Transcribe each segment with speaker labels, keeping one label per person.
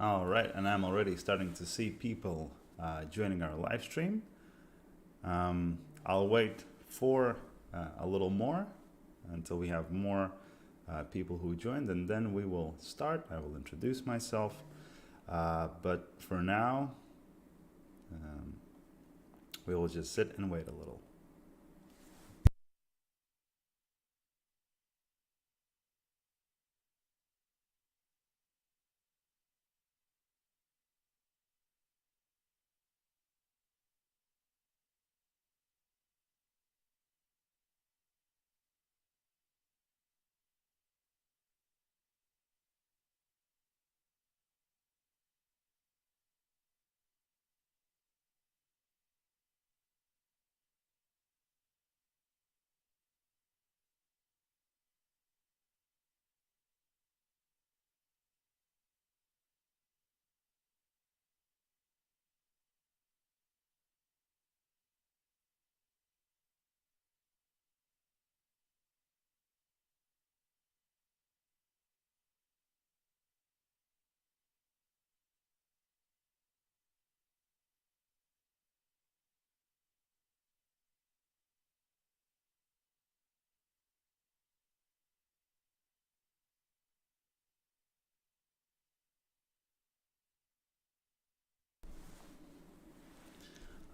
Speaker 1: All right, and I'm already starting to see people joining our live stream. I'll wait for a little more until we have more people who joined, and then we will start. I will introduce myself, but for now, um, we will just sit and wait a little.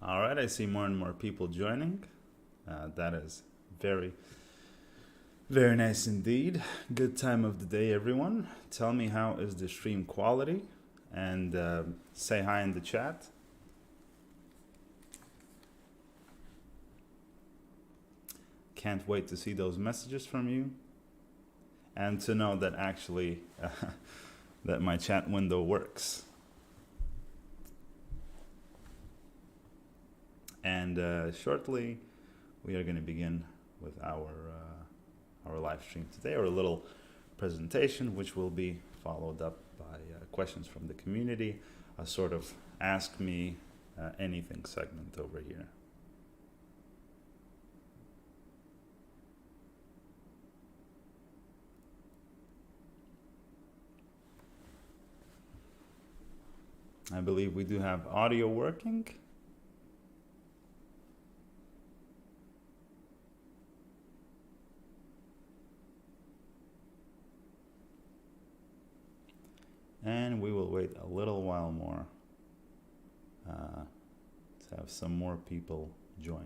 Speaker 1: All right, I see more and more people joining. That is very, very nice indeed. Good time of the day, everyone. Tell me, how is the stream quality? And say hi in the chat. Can't wait to see those messages from you and to know that actually that my chat window works. And shortly we are going to begin with our live stream today, or a little presentation, which will be followed up by questions from the community, a sort of ask me anything segment over here. I believe we do have audio working. And we will wait a little while more to have some more people join.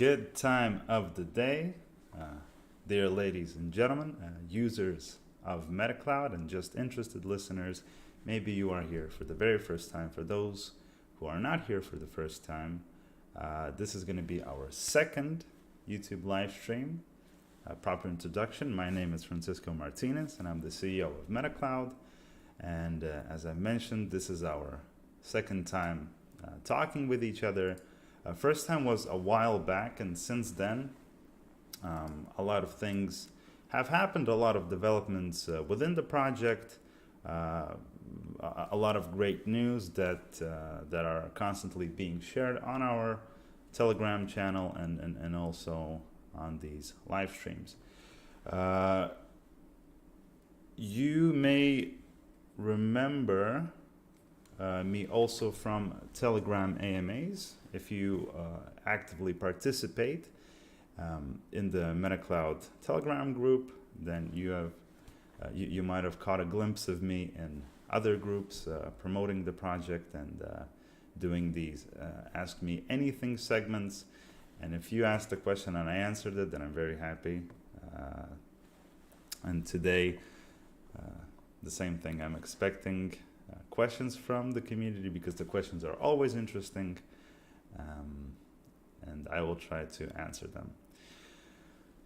Speaker 1: Good time of the day, dear ladies and gentlemen, users of MetaCloud and just interested listeners. Maybe you are here for the very first time. For those who are not here for the first time, this is going to be our second YouTube live stream. Proper introduction. My name is Francisco Martinez and I'm the CEO of MetaCloud. And as I mentioned, this is our second time talking with each other. First time was a while back, and since then a lot of things have happened, a lot of developments within the project, a lot of great news that are constantly being shared on our Telegram channel and also on these live streams. You may remember me also from Telegram AMAs. If you actively participate in the MetaCloud Telegram group, then you might have caught a glimpse of me in other groups promoting the project and doing these Ask Me Anything segments. And if you asked a question and I answered it, then I'm very happy. And today, the same thing. I'm expecting questions from the community because the questions are always interesting, and I will try to answer them.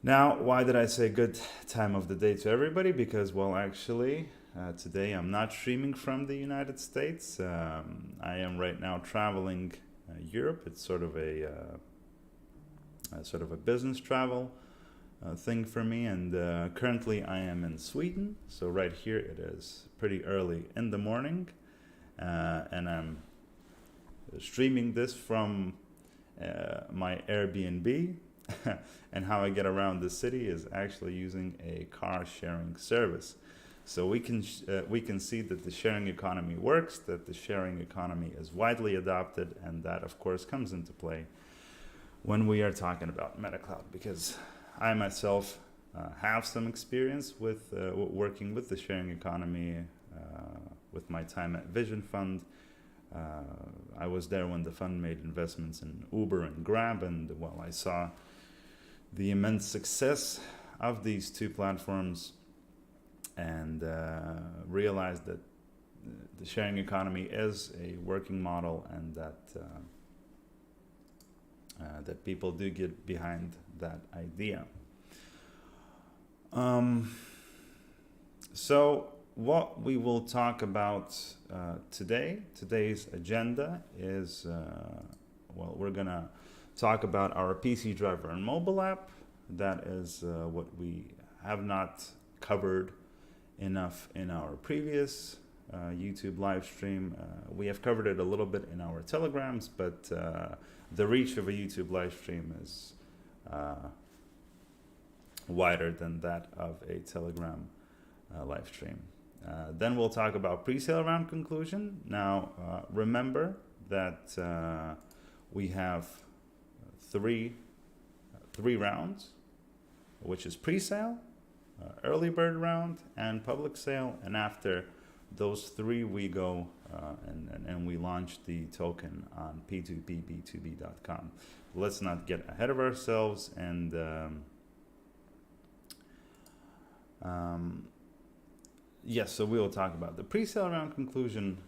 Speaker 1: Now, why did I say good time of the day to everybody? Because, well, actually, today I'm not streaming from the United States. I am right now traveling Europe. It's sort of a business travel thing for me, and currently I am in Sweden. So right here it is pretty early in the morning, and I'm streaming this from my Airbnb. And how I get around the city is actually using a car sharing service. So we can see that the sharing economy works, that the sharing economy is widely adopted, and that of course comes into play when we are talking about MetaCloud, because I myself have some experience with working with the sharing economy with my time at Vision Fund. I was there when the fund made investments in Uber and Grab, and well, I saw the immense success of these two platforms and realized that the sharing economy is a working model, and that people do get behind that idea. So what we will talk about today's agenda is, well, we're gonna talk about our PC driver and mobile app. That is what we have not covered enough in our previous YouTube live stream. We have covered it a little bit in our Telegrams, but the reach of a YouTube live stream is wider than that of a Telegram live stream. Then we'll talk about pre-sale round conclusion. Now, remember that we have three rounds, which is pre-sale, early bird round, and public sale. And after those three, we go and we launch the token on p2pb2b.com. Let's not get ahead of ourselves. And yes, so we will talk about the pre-sale round conclusion.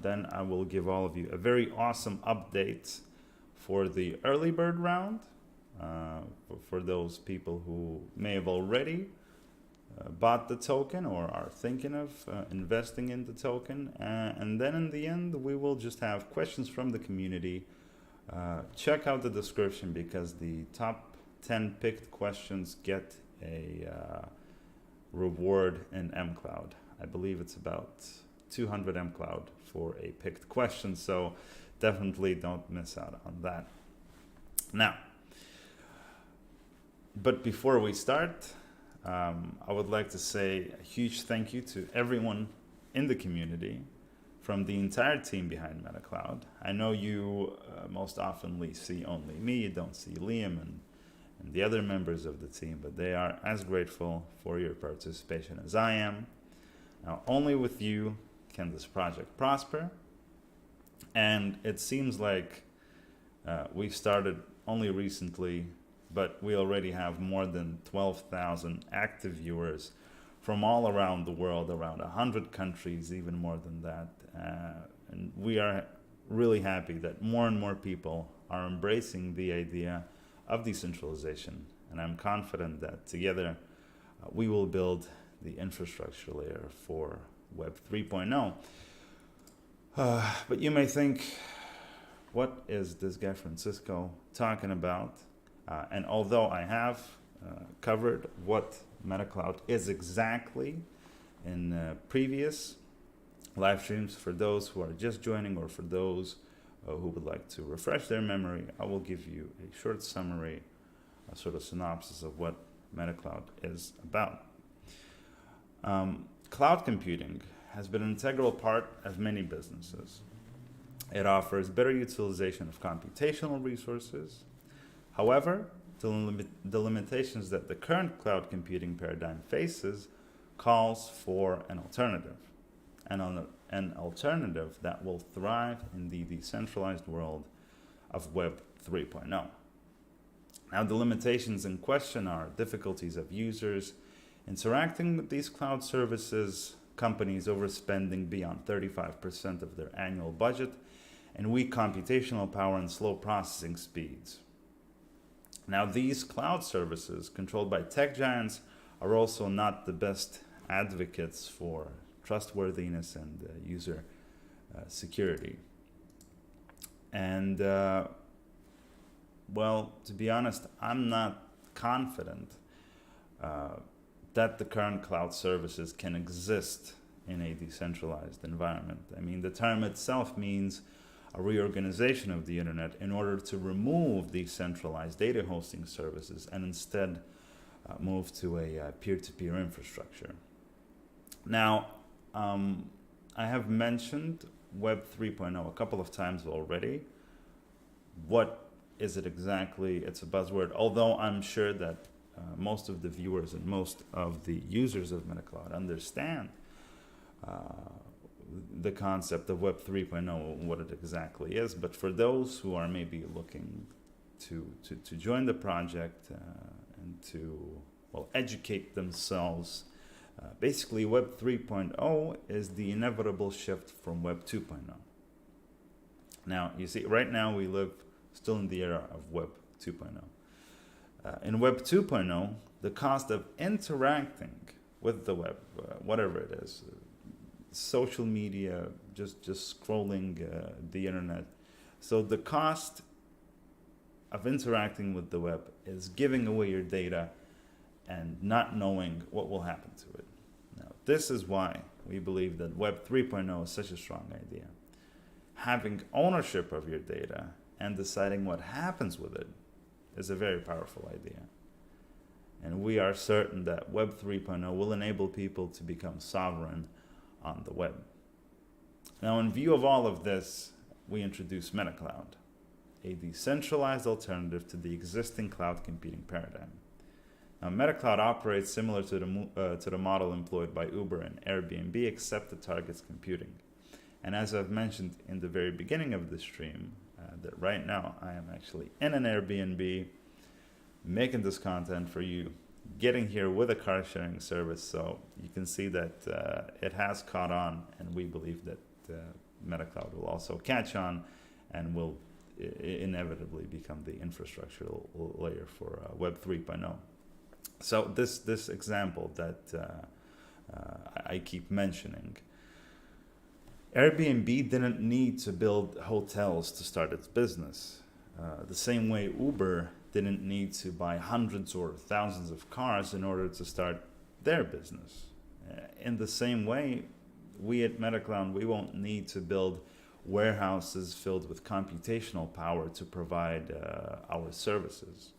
Speaker 1: Then I will give all of you a very awesome update for the early bird round, for those people who may have already bought the token or are thinking of investing in the token. And then in the end, we will just have questions from the community. Check out the description, because the top 10 picked questions get a reward in MCLOUD. I believe it's about 200 MCLOUD for a picked question, so definitely don't miss out on that. Now, but before we start, I would like to say a huge thank you to everyone in the community, from the entire team behind MetaCloud. I know you most often see only me, you don't see Liam and the other members of the team, but they are as grateful for your participation as I am. Now, only with you can this project prosper, and it seems like we started only recently, but we already have more than 12,000 active viewers from all around the world, around 100 countries, even more than that. And we are really happy that more and more people are embracing the idea of decentralization. And I'm confident that together we will build the infrastructure layer for Web 3.0. But you may think, what is this guy Francisco talking about? And although I have covered what MetaCloud is exactly in previous live streams, for those who are just joining or for those who would like to refresh their memory, I will give you a short summary, a sort of synopsis of what MetaCloud is about. Cloud computing has been an integral part of many businesses. It offers better utilization of computational resources. However, the limitations that the current cloud computing paradigm faces calls for an alternative, an alternative that will thrive in the decentralized world of Web 3.0. Now, the limitations in question are difficulties of users interacting with these cloud services, companies overspending beyond 35% of their annual budget, and weak computational power and slow processing speeds. Now, these cloud services controlled by tech giants are also not the best advocates for trustworthiness and user security. And well, to be honest, I'm not confident that the current cloud services can exist in a decentralized environment. I mean, the term itself means a reorganization of the internet in order to remove these centralized data hosting services and instead move to a peer-to-peer infrastructure. Now, I have mentioned Web 3.0 a couple of times already. What is it exactly? It's a buzzword, although I'm sure that most of the viewers and most of the users of MetaCloud understand the concept of Web 3.0, what it exactly is. But for those who are maybe looking to join the project and to, well, educate themselves, basically Web 3.0 is the inevitable shift from Web 2.0. Now, you see, right now we live still in the era of Web 2.0. In Web 2.0, the cost of interacting with the web, whatever it is, social media, just scrolling the internet. So the cost of interacting with the web is giving away your data and not knowing what will happen to it. Now, this is why we believe that Web 3.0 is such a strong idea. Having ownership of your data and deciding what happens with it is a very powerful idea. And we are certain that Web 3.0 will enable people to become sovereign on the web. Now, in view of all of this, we introduce MetaCloud, a decentralized alternative to the existing cloud computing paradigm. Now, MetaCloud operates similar to the model employed by Uber and Airbnb, except it targets computing. And as I've mentioned in the very beginning of the stream, that right now I am actually in an Airbnb making this content for you, getting here with a car sharing service. So you can see that it has caught on, and we believe that MetaCloud will also catch on and will inevitably become the infrastructure layer for Web 3.0. So this example that I keep mentioning, Airbnb didn't need to build hotels to start its business. The same way Uber didn't need to buy hundreds or thousands of cars in order to start their business. In the same way, we at MetaCloud, we won't need to build warehouses filled with computational power to provide our services.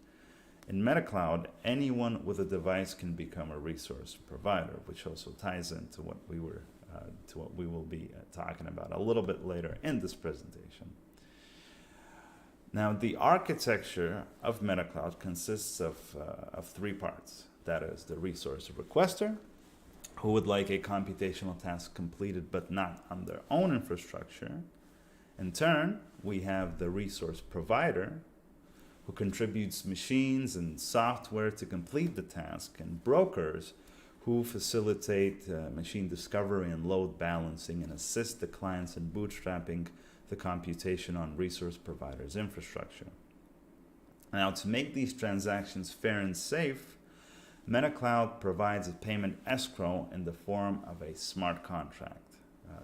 Speaker 1: In MetaCloud, anyone with a device can become a resource provider, which also ties into what we will be talking about a little bit later in this presentation. Now, the architecture of MetaCloud consists of three parts. That is the resource requester, who would like a computational task completed but not on their own infrastructure. In turn, we have the resource provider, who contributes machines and software to complete the task, and brokers who facilitate machine discovery and load balancing and assist the clients in bootstrapping the computation on resource providers' infrastructure. Now, to make these transactions fair and safe, MetaCloud provides a payment escrow in the form of a smart contract.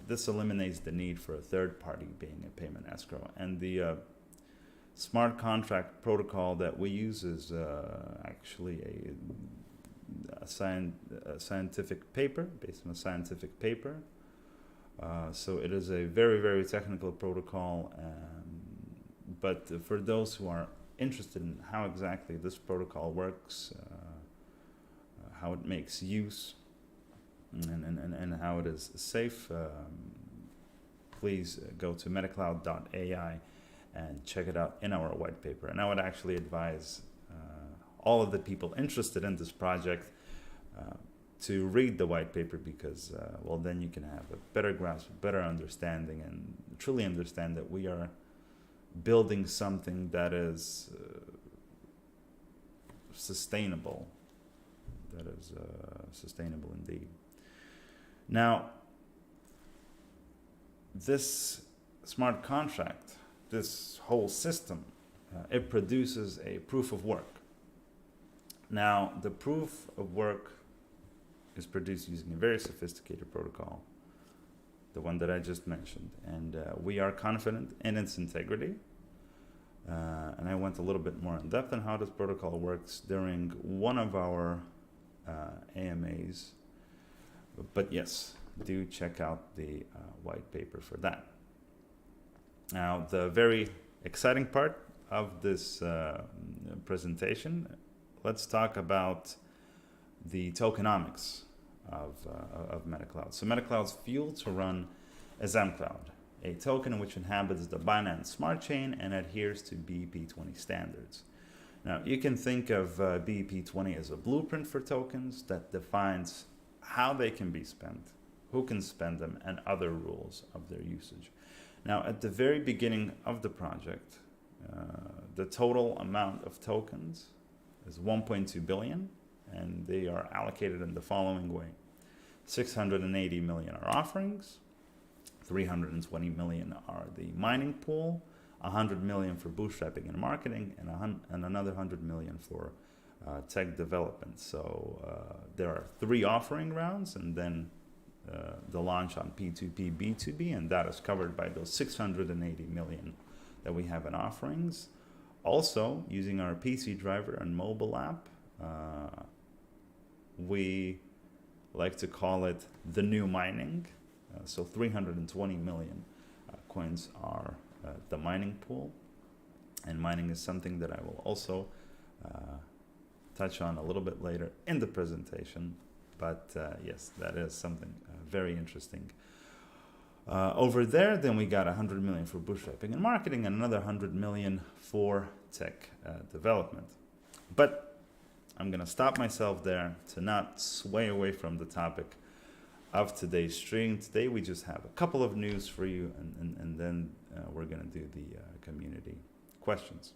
Speaker 1: This eliminates the need for a third party being a payment escrow. And the smart contract protocol that we use is actually a scientific paper, based on a scientific paper. So it is a very, very technical protocol. But for those who are interested in how exactly this protocol works, how it makes use, and how it is safe, please go to metacloud.ai and check it out in our white paper. And I would actually advise all of the people interested in this project to read the white paper, because well, then you can have a better grasp, a better understanding, and truly understand that we are building something that is sustainable. That is sustainable indeed. Now, this smart contract, this whole system, it produces a proof of work. Now, the proof of work is produced using a very sophisticated protocol, the one that I just mentioned, and we are confident in its integrity. And I went a little bit more in depth on how this protocol works during one of our AMAs. But yes, do check out the white paper for that. Now, the very exciting part of this presentation, let's talk about the tokenomics of MetaCloud. So MetaCloud's fuel to run is MCLOUD, a token which inhabits the Binance Smart Chain and adheres to BEP20 standards. Now, you can think of BEP20 as a blueprint for tokens that defines how they can be spent, who can spend them, and other rules of their usage. Now, at the very beginning of the project, the total amount of tokens is 1.2 billion, and they are allocated in the following way. 680 million are offerings, 320 million are the mining pool, 100 million for bootstrapping and marketing, and another 100 million for tech development. So there are 3 offering rounds, and then the launch on P2P, B2B, and that is covered by those 680 million that we have in offerings. Also, using our PC driver and mobile app, we like to call it the new mining. So 320 million coins are the mining pool, and mining is something that I will also touch on a little bit later in the presentation. But yes, that is something very interesting. Over there, then we got 100 million for bootstrapping and marketing, and another 100 million for tech development. But I'm going to stop myself there to not sway away from the topic of today's stream. Today we just have a couple of news for you, and then we're going to do the community questions.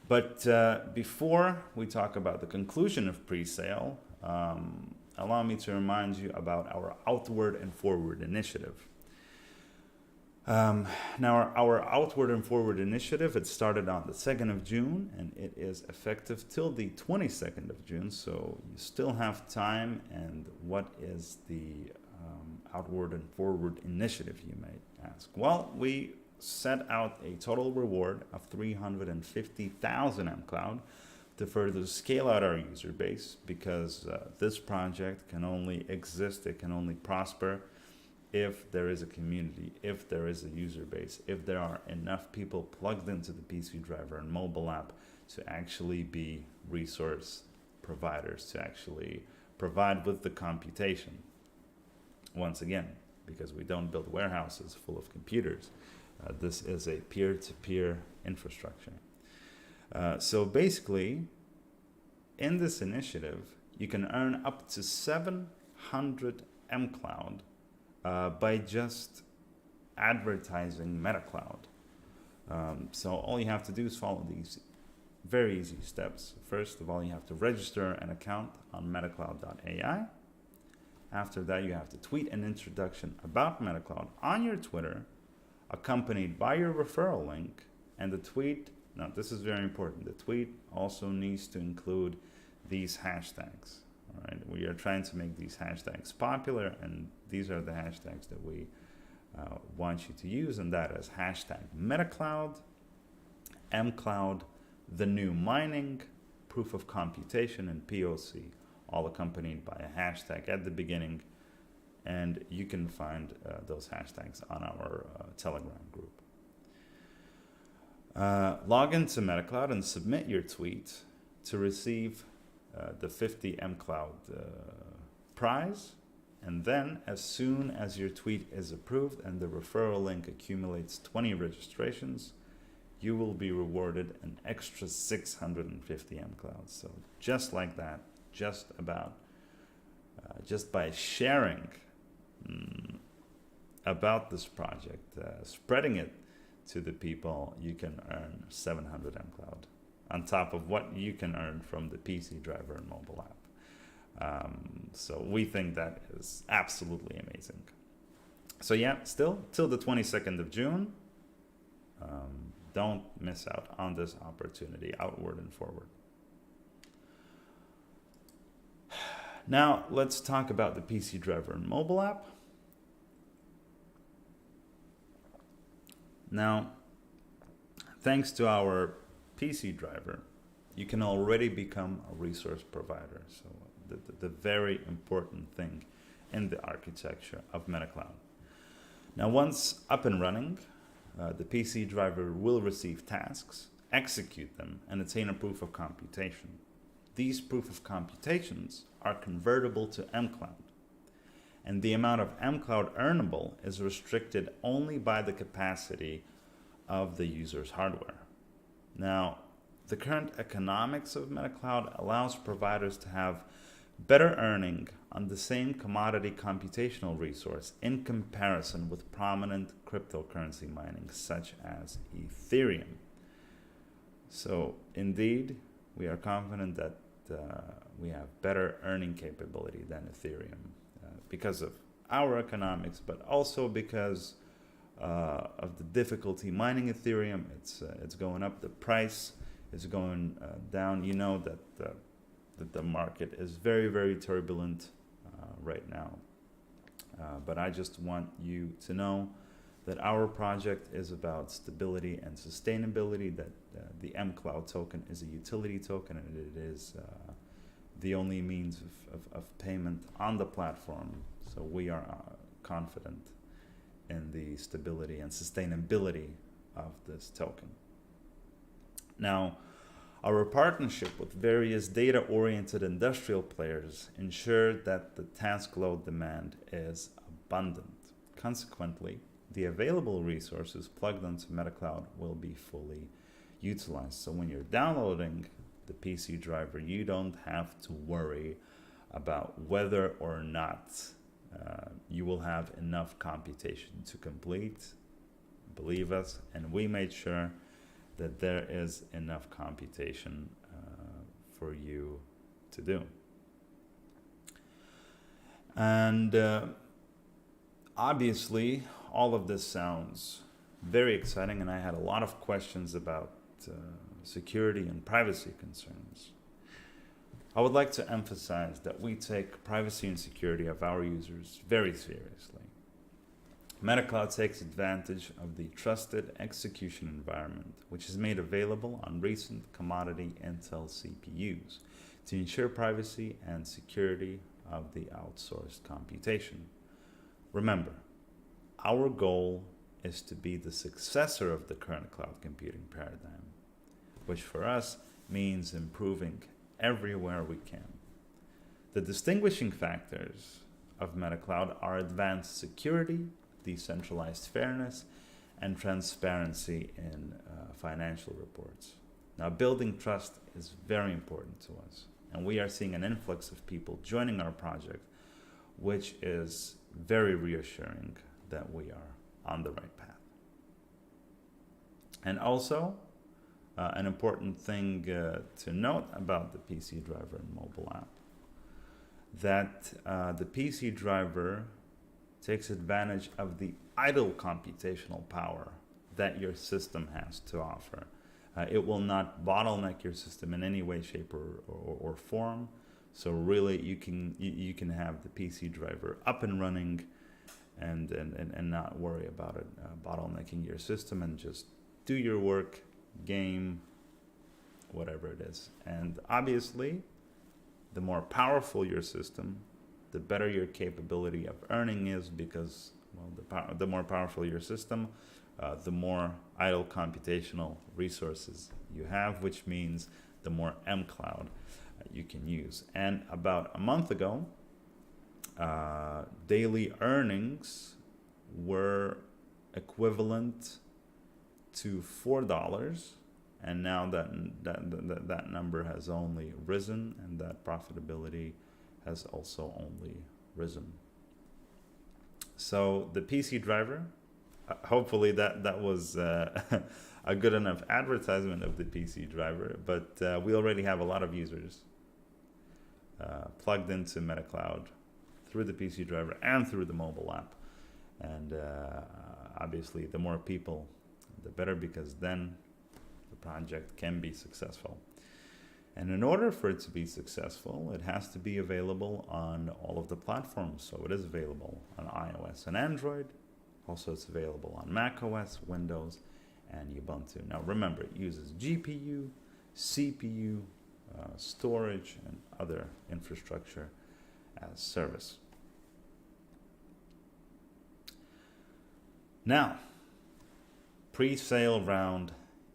Speaker 1: But before we talk about the conclusion of Presale, allow me to remind you about our Outward and Forward initiative. Now, our Outward and Forward initiative, it started on the 2nd of June, and it is effective till the 22nd of June, so you still have time. And what is the Outward and Forward initiative, you might ask? Well, we set out a total reward of 350,000 MCLOUD to further scale out our user base, because this project can only exist, it can only prosper if there is a community, if there is a user base, if there are enough people plugged into the PC driver and mobile app to actually be resource providers, to actually provide with the computation. Once again, because we don't build warehouses full of computers. This is a peer-to-peer infrastructure. So basically, in this initiative, you can earn up to 700 MCLOUD by just advertising MetaCloud. So all you have to do is follow these very easy steps. First of all, you have to register an account on MetaCloud.ai. After that, you have to tweet an introduction about MetaCloud on your Twitter, accompanied by your referral link. And the tweet, now this is very important, the tweet also needs to include these hashtags. All right, we are trying to make these hashtags popular, and these are the hashtags that we want you to use, and that is hashtag MetaCloud, MCLOUD, the new mining, proof of computation, and POC, all accompanied by a hashtag at the beginning. And you can find those hashtags on our Telegram group. Log into MetaCloud and submit your tweet to receive the 50 MCLOUD prize. And then, as soon as your tweet is approved and the referral link accumulates 20 registrations, you will be rewarded an extra 650 MCLOUD. So just like that, just by sharing about this project, spreading it to the people, you can earn 700 MCLOUD on top of what you can earn from the PC driver and mobile app. So we think that is absolutely amazing. So yeah, still till the 22nd of June, don't miss out on this opportunity, outward and forward. Now let's talk about the PC driver and mobile app. Now, thanks to our PC driver, you can already become a resource provider. So the very important thing in the architecture of MetaCloud. Now, once up and running, the PC driver will receive tasks, execute them, and attain a proof of computation. These proof of computations are convertible to MCLOUD, and the amount of MCLOUD earnable is restricted only by the capacity of the user's hardware. Now, the current economics of MetaCloud allows providers to have better earning on the same commodity computational resource in comparison with prominent cryptocurrency mining such as Ethereum. So indeed, we are confident that we have better earning capability than Ethereum because of our economics, but also because of the difficulty mining Ethereum. It's going up, the price is going down. You know that the market is very, very turbulent right now. But I just want you to know that our project is about stability and sustainability, that the MCLOUD token is a utility token, and it is the only means of payment on the platform. So we are confident in the stability and sustainability of this token. Now, our partnership with various data-oriented industrial players ensured that the task load demand is abundant. Consequently, the available resources plugged into MetaCloud will be fully utilized. So when you're downloading the PC driver, you don't have to worry about whether or not you will have enough computation to complete. Believe us, and we made sure that there is enough computation for you to do. And obviously, all of this sounds very exciting, and I had a lot of questions about security and privacy concerns. I would like to emphasize that we take privacy and security of our users very seriously. MetaCloud takes advantage of the trusted execution environment, which is made available on recent commodity Intel CPUs to ensure privacy and security of the outsourced computation. Remember, our goal is to be the successor of the current cloud computing paradigm, which for us means improving everywhere we can. The distinguishing factors of MetaCloud are advanced security, decentralized fairness, and transparency in financial reports. Now, building trust is very important to us, and we are seeing an influx of people joining our project, which is very reassuring that we are on the right path. And also, an important thing to note about the PC driver and mobile app, that the PC driver takes advantage of the idle computational power that your system has to offer. It will not bottleneck your system in any way, shape, or form. So really, you can have the PC driver up and running, and not worry about it bottlenecking your system, and just do your work, game, whatever it is. And obviously, the more powerful your system, the better your capability of earning is, because, well, the more powerful your system, the more idle computational resources you have, which means the more MCLOUD you can use. And about a month ago, daily earnings were equivalent to $4, and now that number has only risen, and that profitability has also only risen. So the PC driver, hopefully that was a good enough advertisement of the PC driver, but we already have a lot of users plugged into MetaCloud through the PC driver and through the mobile app. And obviously, the more people, the better, because then the project can be successful. And in order for it to be successful, it has to be available on all of the platforms. So it is available on iOS and Android. Also, it's available on macOS, Windows, and Ubuntu. Now, remember, it uses GPU, CPU, storage, and other infrastructure as service. Now, pre-sale round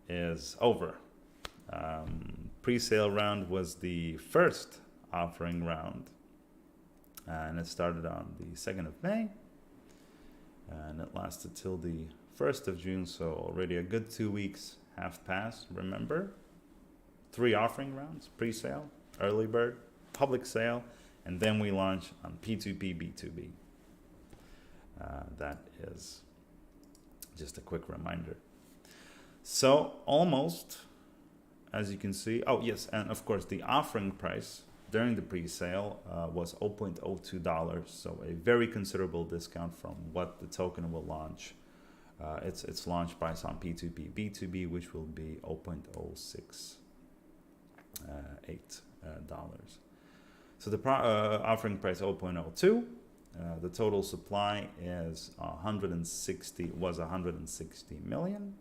Speaker 1: is over. Pre-sale round was the first offering round, and it started on the 2nd of May, and it lasted till the 1st of June, so already a good 2 weeks have passed. Remember, 3 offering rounds: pre-sale, early bird, public sale, and then we launch on P2P, B2B. That is just a quick reminder. So almost, as you can see, oh yes, and of course the offering price during the pre-sale was $0.02, so a very considerable discount from what the token will launch. Its launch price on P2P, B2B, which will be $0.068. So the offering price $0.02. The total supply is 160 million,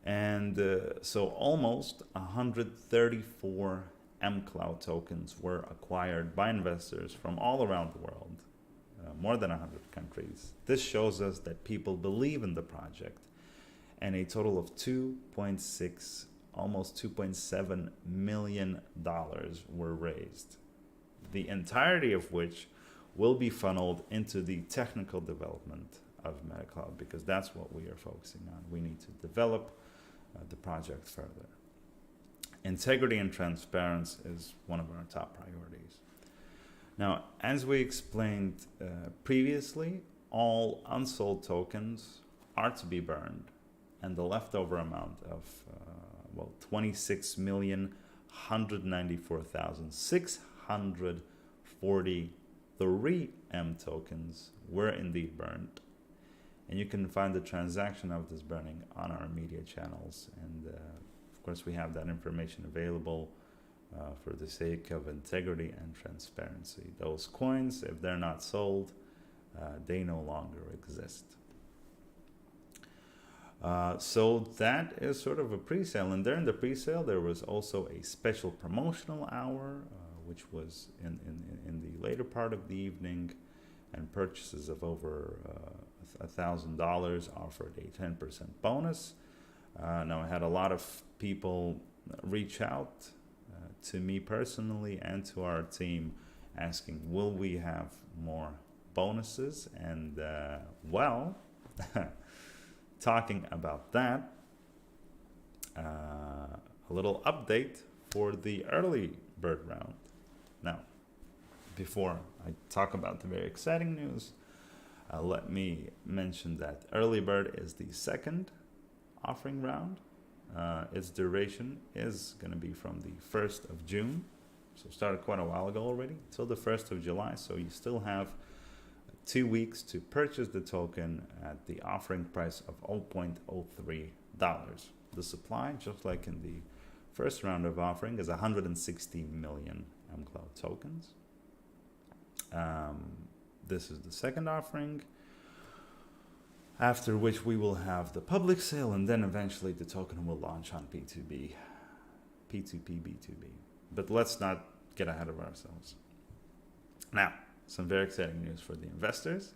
Speaker 1: and so almost 134 MCLOUD tokens were acquired by investors from all around the world, more than 100 countries. This shows us that people believe in the project, and a total of almost $2.7 million were raised, the entirety of which will be funneled into the technical development of MetaCloud, because that's what we are focusing on. We need to develop the project further. Integrity and transparency is one of our top priorities. Now, as we explained previously, all unsold tokens are to be burned, and the leftover amount of 26,194,643 M tokens were indeed burned. And you can find the transaction of this burning on our media channels. And of course, we have that information available for the sake of integrity and transparency. Those coins, if they're not sold, they no longer exist. So that is sort of a pre-sale. And during the pre-sale, there was also a special promotional hour, which was in the later part of the evening, and purchases of over $1,000 offered a 10% bonus. Now, I had a lot of people reach out to me personally and to our team asking, will we have more bonuses? And well, talking about that, a little update for the early bird round. Now, before I talk about the very exciting news, let me mention that early bird is the second offering round. Its duration is going to be from the 1st of June, so started quite a while ago already, till the 1st of July. So you still have 2 weeks to purchase the token at the offering price of $0.03. The supply, just like in the first round of offering, is 160 million MCLOUD tokens. This is the second offering, after which we will have the public sale, and then eventually the token will launch on P2P, B2B. But let's not get ahead of ourselves. Now, some very exciting news for the investors.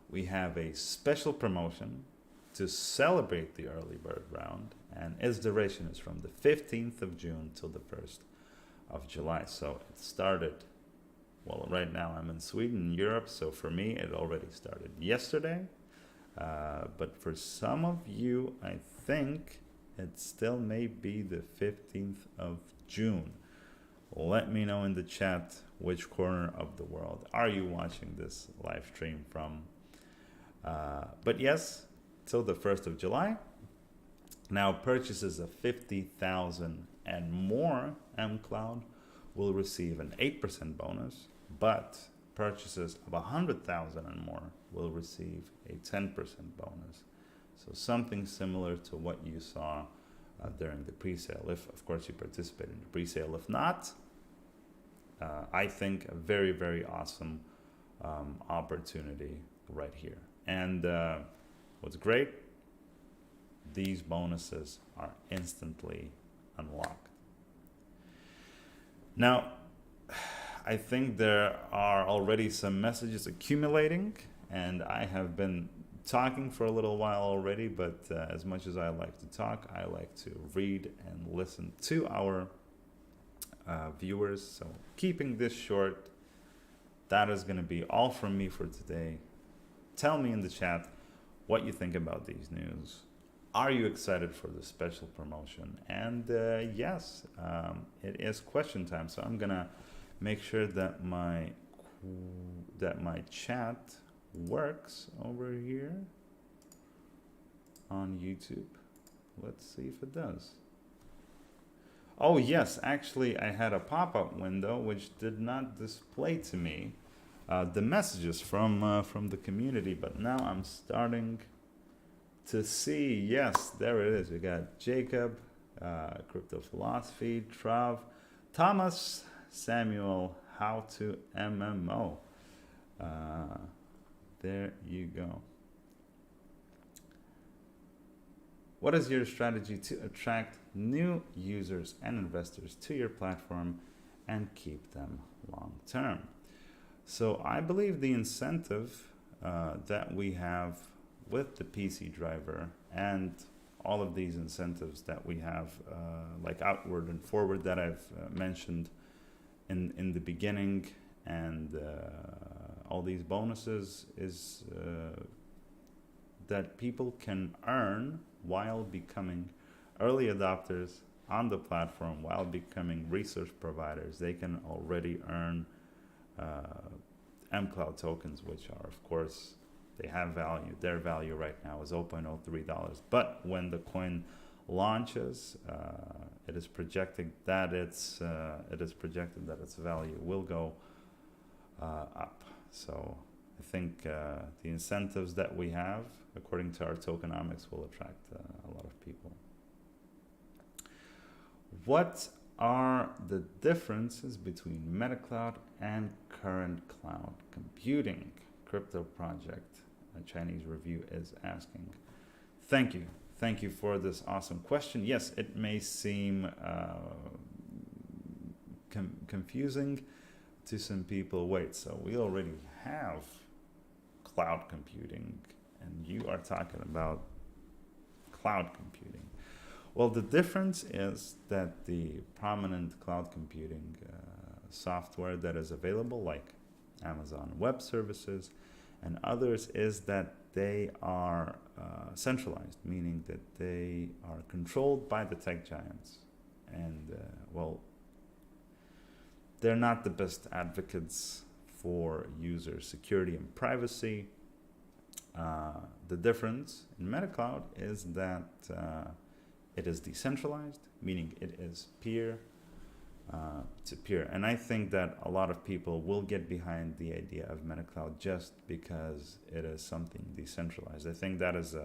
Speaker 1: We have a special promotion to celebrate the early bird round, and its duration is from the 15th of June till the 1st of July. So it started, well, right now I'm in Sweden, Europe, so for me it already started yesterday. But for some of you, I think it still may be the 15th of June. Let me know in the chat which corner of the world are you watching this live stream from. But yes, till the 1st of July. Now purchases of 50,000 and more MCLOUD will receive an 8% bonus, but purchases of 100,000 and more will receive a 10% bonus. So something similar to what you saw during the pre-sale, if of course you participate in the pre-sale. If not, I think a very, very awesome opportunity right here. And what's great, these bonuses are instantly unlocked. Now, I think there are already some messages accumulating, and I have been talking for a little while already, but as much as I like to talk, I like to read and listen to our viewers. So keeping this short, that is going to be all from me for today. Tell me in the chat what you think about these news. Are you excited for the special promotion? And yes, it is question time, so I'm gonna make sure that my chat works over here on YouTube. Let's see if it does. Oh yes, actually I had a pop-up window which did not display to me the messages from the community, but now I'm starting to see. Yes, there it is. We got Jacob, Crypto Philosophy, Trav, Thomas, Samuel, How to MMO. There you go. What is your strategy to attract new users and investors to your platform and keep them long term? So I believe the incentive that we have with the PC driver and all of these incentives that we have, like outward and forward that I've mentioned in the beginning, and all these bonuses, is that people can earn while becoming early adopters on the platform, while becoming research providers. They can already earn MCLOUD tokens, which are, of course, they have value. Their value right now is $0.03. But when the coin launches, it is projected that its value will go up. So I think the incentives that we have, according to our tokenomics, will attract a lot of people. What are the differences between MetaCloud and current cloud computing? Crypto project, a Chinese review is asking. Thank you for this awesome question. Yes, it may seem confusing to some people. Wait, so we already have cloud computing and you are talking about cloud computing? Well, the difference is that the prominent cloud computing software that is available, like Amazon Web Services and others, is that they are centralized, meaning that they are controlled by the tech giants. And, well, they're not the best advocates for user security and privacy. The difference in MetaCloud is that it is decentralized, meaning it is peer to peer. And I think that a lot of people will get behind the idea of MetaCloud just because it is something decentralized. I think that is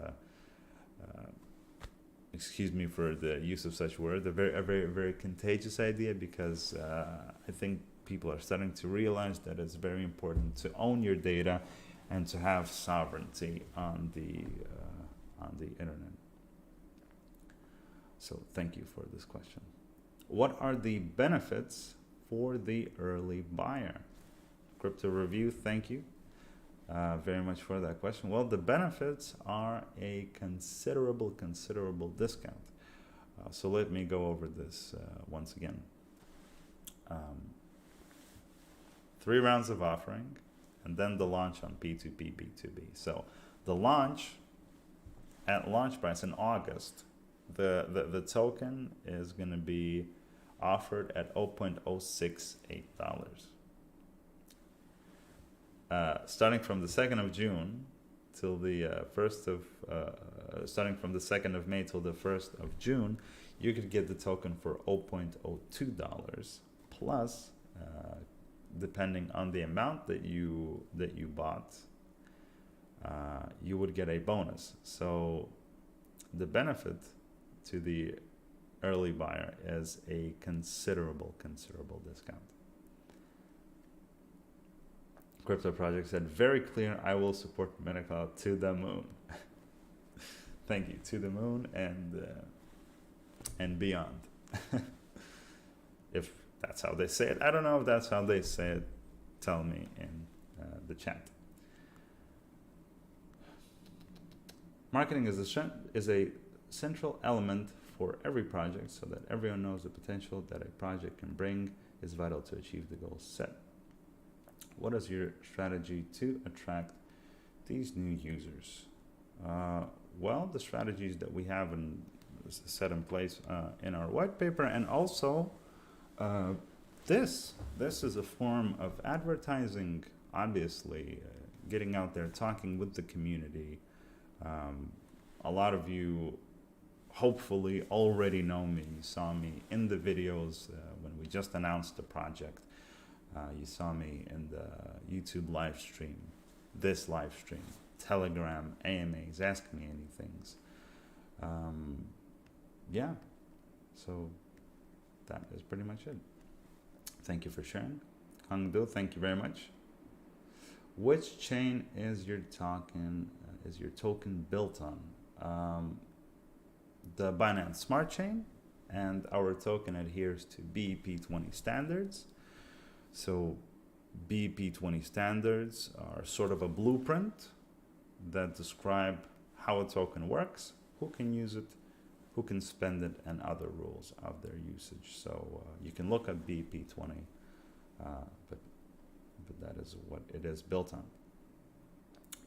Speaker 1: excuse me for the use of such word, a very contagious idea, because I think people are starting to realize that it's very important to own your data and to have sovereignty on the internet. So thank you for this question. What are the benefits for the early buyer? Crypto Review, thank you very much for that question. Well, the benefits are a considerable discount. So let me go over this once again. 3 rounds of offering, and then the launch on P2P, B2B. So the launch, at launch price in August, the token is going to be offered at $0.068. Starting from the 2nd of June till the starting from the 2nd of May till the 1st of June, you could get the token for $0.02 plus, depending on the amount that you bought, you would get a bonus. So the benefit to the early buyer is a considerable discount. Crypto Project said, very clear, I will support MetaCloud to the moon. Thank you, to the moon and beyond. If that's how they say it. I don't know if that's how they say it. Tell me in the chat. Marketing is a central element for every project, so that everyone knows the potential that a project can bring is vital to achieve the goals set. What is your strategy to attract these new users? Well, the strategies that we have set in place in our white paper, and also this is a form of advertising, obviously, getting out there, talking with the community. A lot of you hopefully already know me. You saw me in the videos when we just announced the project. You saw me in the YouTube live stream, this live stream, Telegram, AMAs, Ask Me Anythings. Yeah, so that is pretty much it. Thank you for sharing. Hangdo, thank you very much. Which chain is your token built on? The Binance Smart Chain, and our token adheres to BEP20 standards. So BEP20 standards are sort of a blueprint that describe how a token works, who can use it, who can spend it, and other rules of their usage. So you can look at BEP20, but that is what it is built on.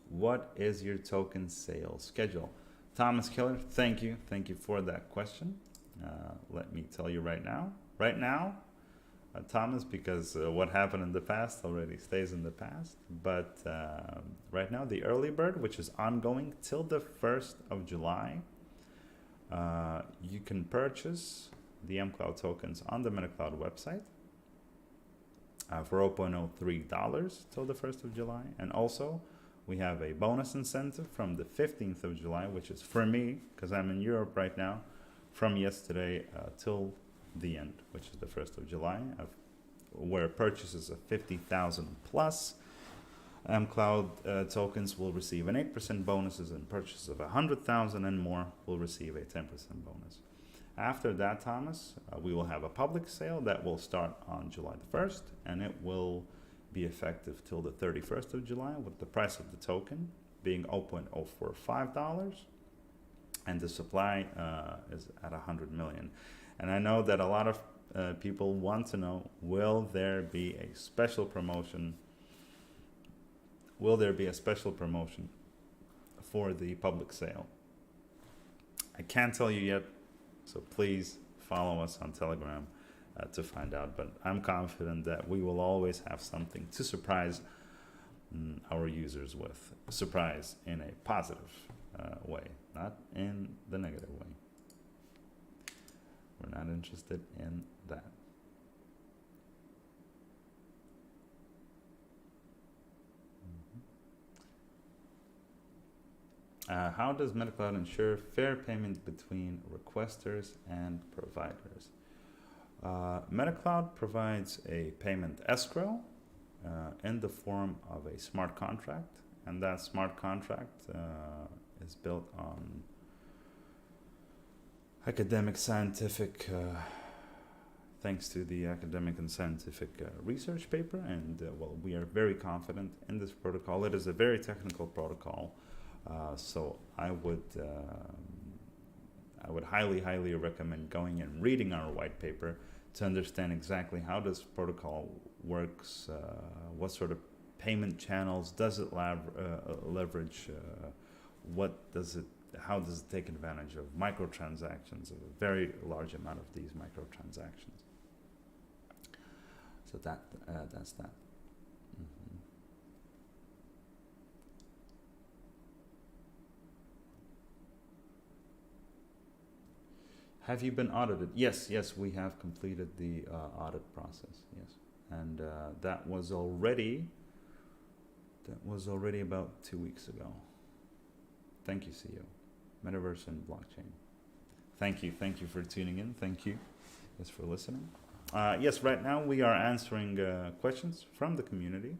Speaker 1: What is your token sales schedule? Thomas Killer, thank you for that question. Let me tell you right now, Thomas, because what happened in the past already stays in the past, but right now the early bird, which is ongoing till the 1st of July, you can purchase the MCLOUD tokens on the MetaCloud website for $0.03 till the 1st of July. And also we have a bonus incentive from the 15th of July, which is for me, because I'm in Europe right now, from yesterday till the end, which is the 1st of July, where purchases of 50,000 plus MCLOUD tokens will receive an 8% bonuses, and purchases of 100,000 and more will receive a 10% bonus. After that, Thomas, we will have a public sale that will start on July the 1st, and it will be effective till the 31st of July, with the price of the token being $0.045, and the supply is at 100 million. And I know that a lot of people want to know, will there be a special promotion? Will there be a special promotion for the public sale? I can't tell you yet, so please follow us on Telegram to find out. But I'm confident that we will always have something to surprise our users with. Surprise in a positive way, not in the negative way. We're not interested in that. How does MetaCloud ensure fair payment between requesters and providers? MetaCloud provides a payment escrow in the form of a smart contract, and that smart contract is built on academic scientific thanks to the academic and scientific research paper, and well, we are very confident in this protocol. It is a very technical protocol, so I would highly recommend going and reading our white paper to understand exactly how this protocol works, what sort of payment channels does it leverage, how does it take advantage of microtransactions, of a very large amount of these microtransactions. So that's that. Have you been audited? Yes, we have completed the audit process. Yes, and that was already about 2 weeks ago. Thank you, CEO. Metaverse and blockchain. Thank you for tuning in. Thank you, yes, for listening. Yes, right now we are answering questions from the community.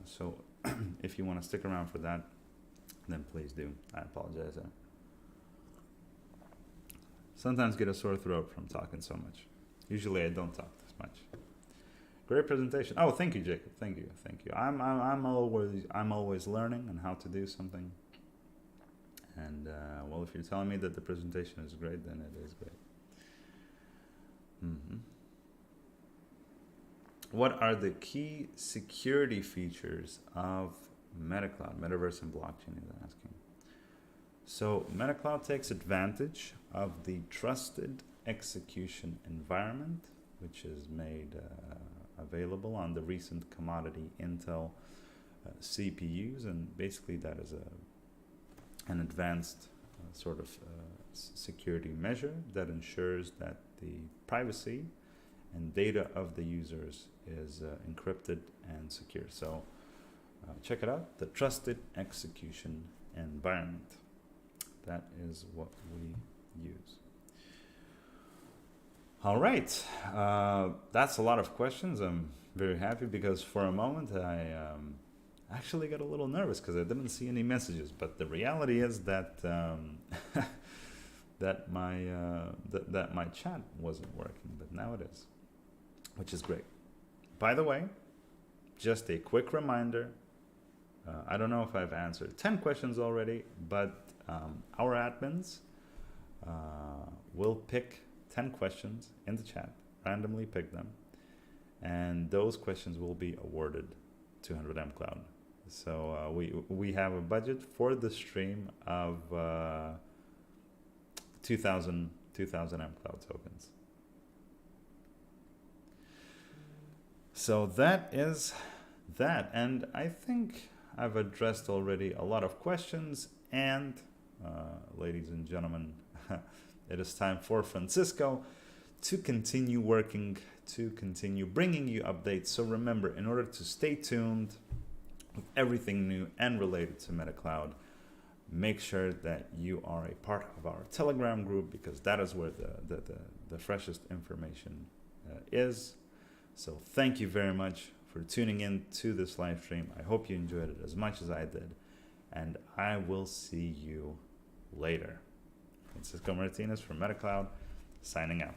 Speaker 1: So if you want to stick around for that, then please do. I apologize. Sometimes get a sore throat from talking so much. Usually I don't talk this much. Great presentation. Oh, thank you, Jacob. Thank you. I'm always learning on how to do something. And well, if you're telling me that the presentation is great, then it is great. What are the key security features of MetaCloud, Metaverse and blockchain is asking. So MetaCloud takes advantage of the trusted execution environment, which is made available on the recent commodity Intel CPUs, and basically that is an advanced sort of security measure that ensures that the privacy and data of the users is encrypted and secure. So check it out, the trusted execution environment. That is what we use. All right, that's a lot of questions. I'm very happy because for a moment I actually got a little nervous because I didn't see any messages. But the reality is that that my chat wasn't working, but now it is, which is great. By the way, just a quick reminder. I don't know if I've answered 10 questions already, but our admins will pick 10 questions in the chat, randomly pick them, and those questions will be awarded 200 MCLOUD. So we have a budget for the stream of 2,000 MCLOUD tokens. So that is that, and I think I've addressed already a lot of questions, and ladies and gentlemen, it is time for Francisco to continue working, to continue bringing you updates. So remember, in order to stay tuned with everything new and related to MetaCloud, make sure that you are a part of our Telegram group, because that is where the freshest information is. So thank you very much for tuning in to this live stream. I hope you enjoyed it as much as I did, and I will see you later. Francisco Martinez from MetaCloud, signing out.